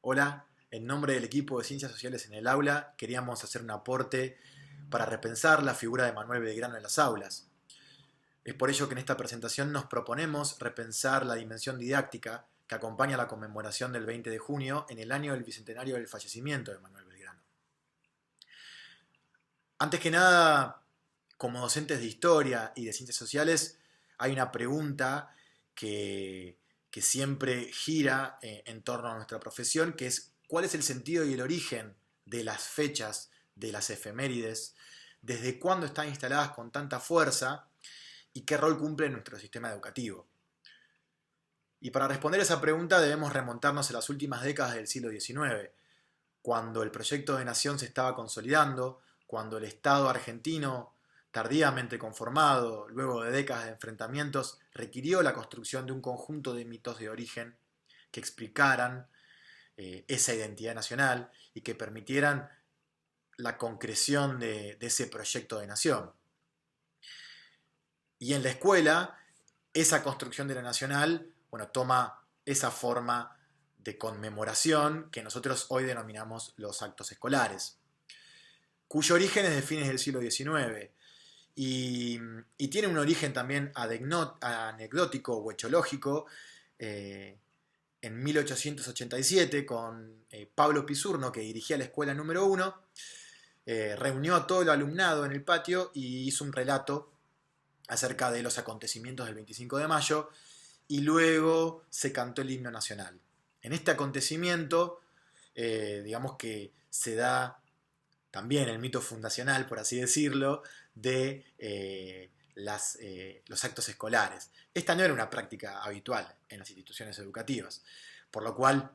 Hola, en nombre del equipo de Ciencias Sociales en el aula, queríamos hacer un aporte para repensar la figura de Manuel Belgrano en las aulas. Es por ello que en esta presentación nos proponemos repensar la dimensión didáctica que acompaña la conmemoración del 20 de junio en el año del bicentenario del fallecimiento de Manuel Belgrano. Antes que nada, como docentes de historia y de ciencias sociales, hay una pregunta que siempre gira en torno a nuestra profesión, que es ¿cuál es el sentido y el origen de las fechas, de las efemérides? ¿Desde cuándo están instaladas con tanta fuerza? ¿Y qué rol cumple en nuestro sistema educativo? Y para responder esa pregunta debemos remontarnos a las últimas décadas del siglo XIX, cuando el proyecto de nación se estaba consolidando, cuando el Estado argentino, tardíamente conformado, luego de décadas de enfrentamientos, requirió la construcción de un conjunto de mitos de origen que explicaran esa identidad nacional y que permitieran la concreción de ese proyecto de nación. Y en la escuela, esa construcción de la nacional, bueno, toma esa forma de conmemoración que nosotros hoy denominamos los actos escolares, cuyo origen es de fines del siglo XIX y tiene un origen también anecdótico o echológico en 1887 con Pablo Pisurno, que dirigía la escuela número 1, reunió a todo el alumnado en el patio y hizo un relato acerca de los acontecimientos del 25 de mayo y luego se cantó el himno nacional. En este acontecimiento, digamos que se da también el mito fundacional, por así decirlo, de los actos escolares. Esta no era una práctica habitual en las instituciones educativas, por lo cual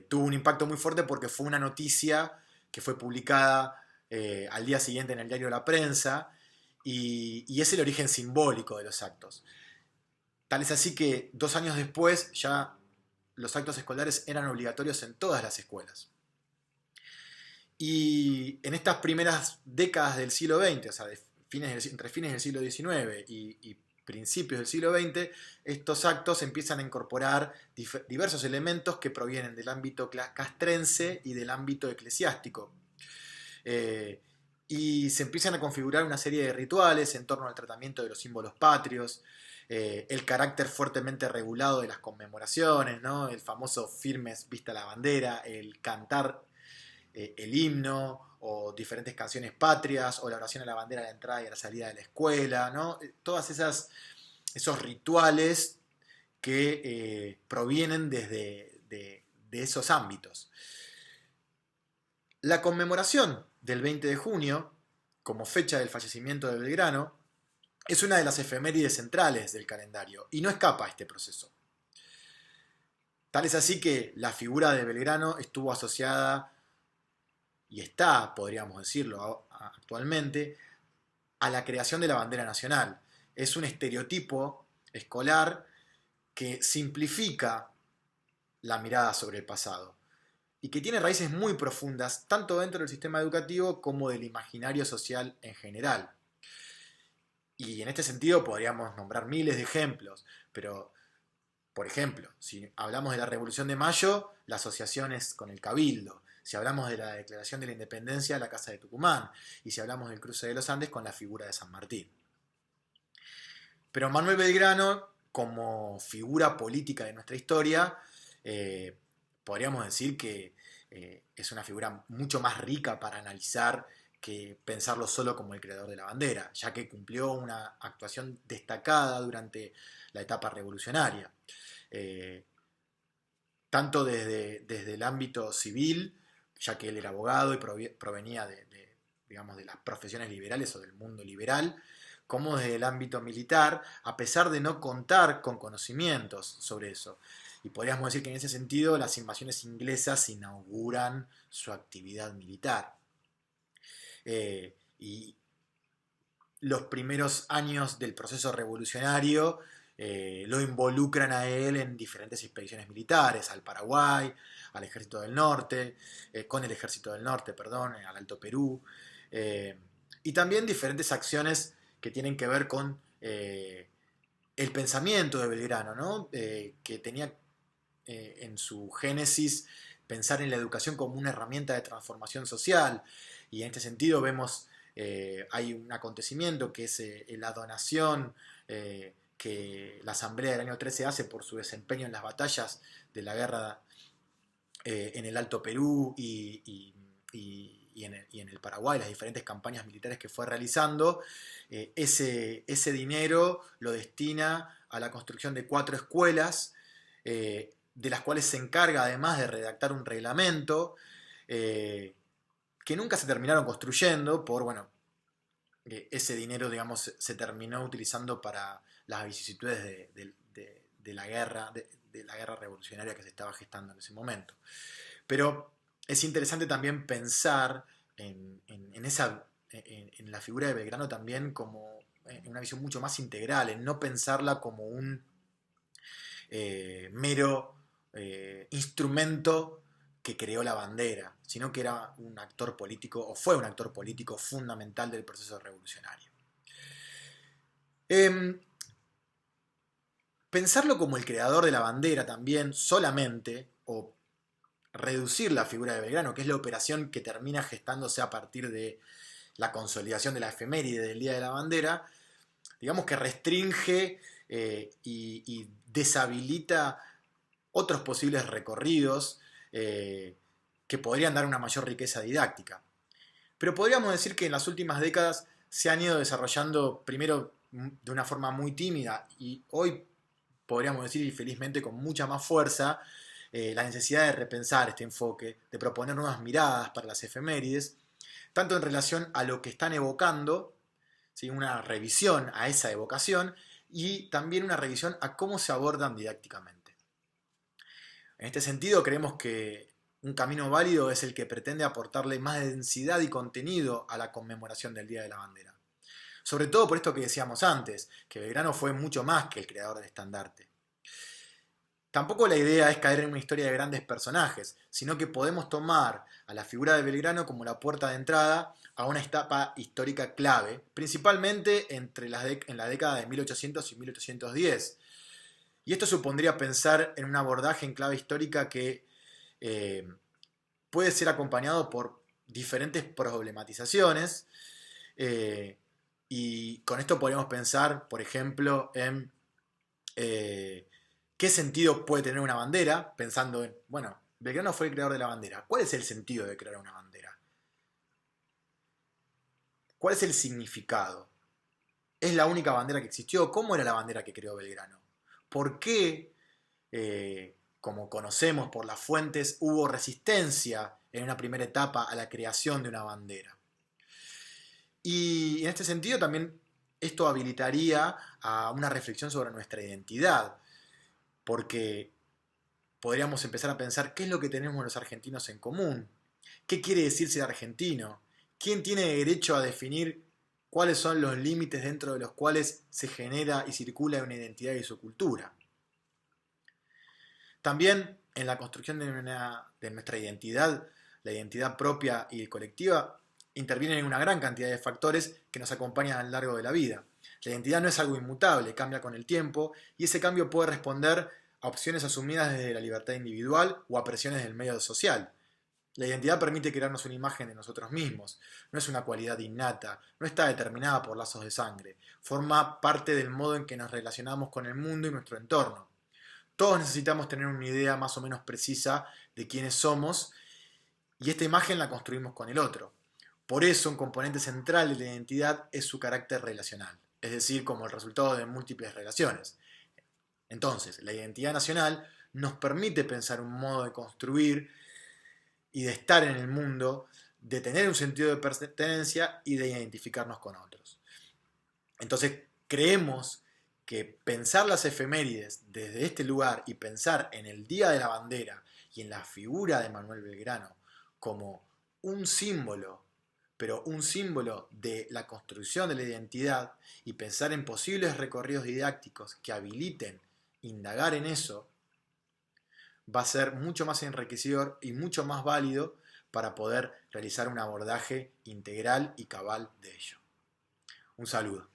tuvo un impacto muy fuerte porque fue una noticia que fue publicada al día siguiente en el diario La Prensa y es el origen simbólico de los actos. Tal es así que 2 años después ya los actos escolares eran obligatorios en todas las escuelas. Y en estas primeras décadas del siglo XX, o sea, entre fines del siglo XIX y principios del siglo XX, estos actos empiezan a incorporar diversos elementos que provienen del ámbito castrense y del ámbito eclesiástico. Y se empiezan a configurar una serie de rituales en torno al tratamiento de los símbolos patrios, el carácter fuertemente regulado de las conmemoraciones, ¿no? El famoso firmes vista la bandera, el cantar el himno o diferentes canciones patrias o la oración a la bandera a la entrada y a la salida de la escuela, ¿no? Todas esos rituales que provienen de esos ámbitos. La conmemoración del 20 de junio, como fecha del fallecimiento de Belgrano, es una de las efemérides centrales del calendario y no escapa a este proceso. Tal es así que la figura de Belgrano estuvo asociada y está, podríamos decirlo actualmente, a la creación de la bandera nacional. Es un estereotipo escolar que simplifica la mirada sobre el pasado y que tiene raíces muy profundas tanto dentro del sistema educativo como del imaginario social en general. Y en este sentido podríamos nombrar miles de ejemplos, pero por ejemplo, si hablamos de la Revolución de Mayo, la asociación es con el Cabildo. Si hablamos de la Declaración de la Independencia, la Casa de Tucumán. Y si hablamos del cruce de los Andes, con la figura de San Martín. Pero Manuel Belgrano, como figura política de nuestra historia, podríamos decir que es una figura mucho más rica para analizar que pensarlo solo como el creador de la bandera, ya que cumplió una actuación destacada durante la etapa revolucionaria. Eh, Tanto desde el ámbito civil, ya que él era abogado y provenía digamos, de las profesiones liberales o del mundo liberal, como desde el ámbito militar, a pesar de no contar con conocimientos sobre eso. Y podríamos decir que en ese sentido las invasiones inglesas inauguran su actividad militar. Y los primeros años del proceso revolucionario lo involucran a él en diferentes expediciones militares, al Paraguay, al Ejército del Norte, con el Ejército del Norte, perdón, al Alto Perú, eh, y también diferentes acciones que tienen que ver con el pensamiento de Belgrano, ¿no? Que tenía en su génesis pensar en la educación como una herramienta de transformación social, y en este sentido vemos, hay un acontecimiento que es la donación que la Asamblea del año 13 hace por su desempeño en las batallas de la guerra en el Alto Perú y en el Paraguay, las diferentes campañas militares que fue realizando. Ese dinero lo destina a la construcción de 4 escuelas, de las cuales se encarga además de redactar un reglamento, que nunca se terminaron construyendo por, bueno, ese dinero, digamos, se terminó utilizando para las vicisitudes de la guerra, de la guerra revolucionaria que se estaba gestando en ese momento. Pero es interesante también pensar en la figura de Belgrano también como en una visión mucho más integral, en no pensarla como un mero instrumento que creó la bandera, sino que era un actor político, o fue un actor político fundamental del proceso revolucionario. Pensarlo como el creador de la bandera también solamente, o reducir la figura de Belgrano, que es la operación que termina gestándose a partir de la consolidación de la efeméride del Día de la Bandera, digamos que restringe y deshabilita otros posibles recorridos que podrían dar una mayor riqueza didáctica. Pero podríamos decir que en las últimas décadas se han ido desarrollando primero de una forma muy tímida y hoy podríamos decir, y felizmente con mucha más fuerza, la necesidad de repensar este enfoque, de proponer nuevas miradas para las efemérides, tanto en relación a lo que están evocando, ¿sí? Una revisión a esa evocación, y también una revisión a cómo se abordan didácticamente. En este sentido, creemos que un camino válido es el que pretende aportarle más densidad y contenido a la conmemoración del Día de la Bandera. Sobre todo por esto que decíamos antes, que Belgrano fue mucho más que el creador del estandarte. Tampoco la idea es caer en una historia de grandes personajes, sino que podemos tomar a la figura de Belgrano como la puerta de entrada a una etapa histórica clave, principalmente en la década de 1800 y 1810. Y esto supondría pensar en un abordaje en clave histórica que puede ser acompañado por diferentes problematizaciones, y con esto podríamos pensar, por ejemplo, en qué sentido puede tener una bandera, pensando en, bueno, Belgrano fue el creador de la bandera. ¿Cuál es el sentido de crear una bandera? ¿Cuál es el significado? ¿Es la única bandera que existió? ¿Cómo era la bandera que creó Belgrano? ¿Por qué, como conocemos por las fuentes, hubo resistencia en una primera etapa a la creación de una bandera? Y en este sentido también esto habilitaría a una reflexión sobre nuestra identidad, porque podríamos empezar a pensar qué es lo que tenemos los argentinos en común, qué quiere decir ser argentino, quién tiene derecho a definir cuáles son los límites dentro de los cuales se genera y circula una identidad y su cultura. También en la construcción de nuestra identidad, la identidad propia y colectiva, intervienen una gran cantidad de factores que nos acompañan a lo largo de la vida. La identidad no es algo inmutable, cambia con el tiempo, y ese cambio puede responder a opciones asumidas desde la libertad individual o a presiones del medio social. La identidad permite crearnos una imagen de nosotros mismos, no es una cualidad innata, no está determinada por lazos de sangre, forma parte del modo en que nos relacionamos con el mundo y nuestro entorno. Todos necesitamos tener una idea más o menos precisa de quiénes somos, y esta imagen la construimos con el otro. Por eso un componente central de la identidad es su carácter relacional, es decir, como el resultado de múltiples relaciones. Entonces, la identidad nacional nos permite pensar un modo de construir y de estar en el mundo, de tener un sentido de pertenencia y de identificarnos con otros. Entonces, creemos que pensar las efemérides desde este lugar y pensar en el Día de la Bandera y en la figura de Manuel Belgrano como un símbolo, pero un símbolo de la construcción de la identidad, y pensar en posibles recorridos didácticos que habiliten indagar en eso, va a ser mucho más enriquecedor y mucho más válido para poder realizar un abordaje integral y cabal de ello. Un saludo.